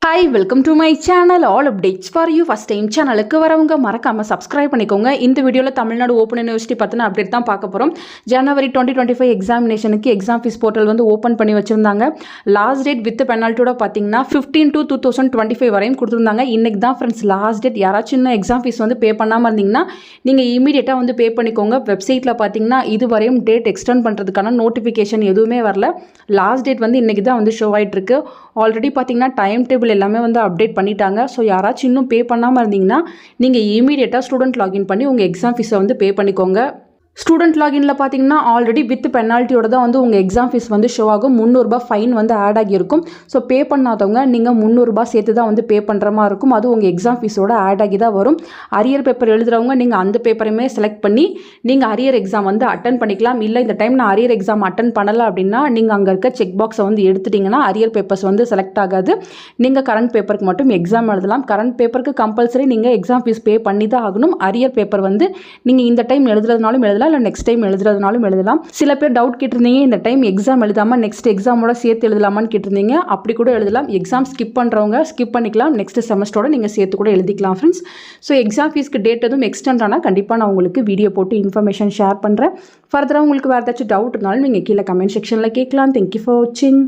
Hi welcome to my channel all updates for you. First time சேனலுக்கு வரவங்க மறக்காமல் subscribe பண்ணிக்கோங்க. இந்த வீடியோவில் தமிழ்நாடு ஓப்பன் யூனிவர்சிட்டி பற்றின அப்டேட் தான் பார்க்க போகிறோம். ஜனவரி 2025 எக்ஸாமினேஷனுக்கு எக்ஸாம் ஃபீஸ் போர்ட்டல் வந்து ஓப்பன் பண்ணி வச்சுருந்தாங்க. லாஸ்ட் டேட் வித் பெனால்ட்டியோட பார்த்தீங்கன்னா 15/2/2025 வரையும் கொடுத்துருந்தாங்க. இன்றைக்கி தான் ஃப்ரெண்ட்ஸ் லாஸ்ட் டேட். யாராச்சும் இன்னும் எக்ஸாம் ஃபீஸ் வந்து பே பண்ணாமல் இருந்தீங்கன்னா நீங்கள் இமீடியட்டாக வந்து பே பண்ணிக்கோங்க. வெப்சைட்டில் பார்த்தீங்கன்னா இதுவரையும் டேட் எக்ஸ்டெண்ட் பண்ணுறதுக்கான நோட்டிஃபிகேஷன் எதுவுமே வரல. லாஸ்ட் டேட் வந்து இன்றைக்கி தான் வந்து ஷோ ஆகிட்டுருக்கு. ஆல்ரெடி பார்த்தீங்கன்னா டைம் டேபிள் எல்லாமே வந்து அப்டேட் பண்ணிட்டாங்க. ஸோ யாராச்சும் இன்னும் பே பண்ணாமல் இருந்தீங்கன்னா நீங்கள் இமீடியட்டாக ஸ்டூடெண்ட் லாகின் பண்ணி உங்கள் எக்ஸாம் ஃபீஸை வந்து பே பண்ணிக்கோங்க. ஸ்டூடெண்ட் லாகின்ல பார்த்தீங்கன்னா ஆல்ரெடி வித் பெனால்ட்டியோட தான் வந்து உங்கள் எக்ஸாம் ஃபீஸ் வந்து ஷோ ஆகும். 300 ரூபாய் ஃபைன் வந்து ஆட் ஆகியிருக்கும். ஸோ பே பண்ணாதவங்க நீங்கள் 300 ரூபாய் சேர்த்து தான் வந்து பே பண்ணுற மாதிரி இருக்கும். அது உங்கள் எக்ஸாம் ஃபீஸோட ஆட் ஆகி தான் வரும். அரியர் பேப்பர் எழுதுகிறவங்க நீங்கள் அந்த பேப்பரையுமே செலக்ட் பண்ணி நீங்கள் அரியர் எக்ஸாம் வந்து அட்டன் பண்ணிக்கலாம். இல்லை இந்த டைம் நான் அரியர் எக்ஸாம் அட்டன் பண்ணலை அப்படின்னா நீங்கள் அங்கே இருக்க செக் பாக்ஸை வந்து எடுத்துட்டிங்கன்னா அரியர் பேப்பர்ஸ் வந்து செலக்ட் ஆகாது. நீங்கள் கரண்ட் பேப்பருக்கு மட்டும் எக்ஸாம் எழுதலாம். கரண்ட் பேப்பருக்கு கம்பல்சரி நீங்கள் எக்ஸாம் ஃபீஸ் பே பண்ணி தான் ஆகணும். அரியர் பேப்பர் வந்து நீங்கள் இந்த டைம் எழுதுறதுனாலும் எழுதலாம், இல்லை நெக்ஸ்ட் டைம் எழுதுறதுனாலும் எழுதலாம். சில பேர் டவுட் கேட்டிருந்தீங்க, இந்த டைம் எக்ஸாம் எழுதாமல் நெக்ஸ்ட் எக்ஸாமோட சேர்த்து எழுதலாமான்னு கேட்டிருந்தீங்க. அப்படி கூட எழுதலாம். எக்ஸாம் ஸ்கிப் பண்ணுறவங்க ஸ்கிப் பண்ணிக்கலாம். நெக்ஸ்ட் செமஸ்டரோட நீங்கள் சேர்த்து கூட எழுதிக்கலாம் ஃப்ரெண்ட்ஸ். ஸோ எக்ஸாம் ஃபீஸ்க்கு டேட் எதுவும் எக்ஸ்டெண்ட் ஆனால் கண்டிப்பாக நான் உங்களுக்கு வீடியோ போட்டு இன்ஃபர்மேஷன் ஷேர் பண்ணுறேன். ஃபர்தராக உங்களுக்கு வேறு ஏதாச்சும் டவுட் இருந்தாலும் நீங்கள் கீழே கமெண்ட் செக்ஷனில் கேட்கலாம். தேங்க்யூ ஃபார் வாட்சிங்.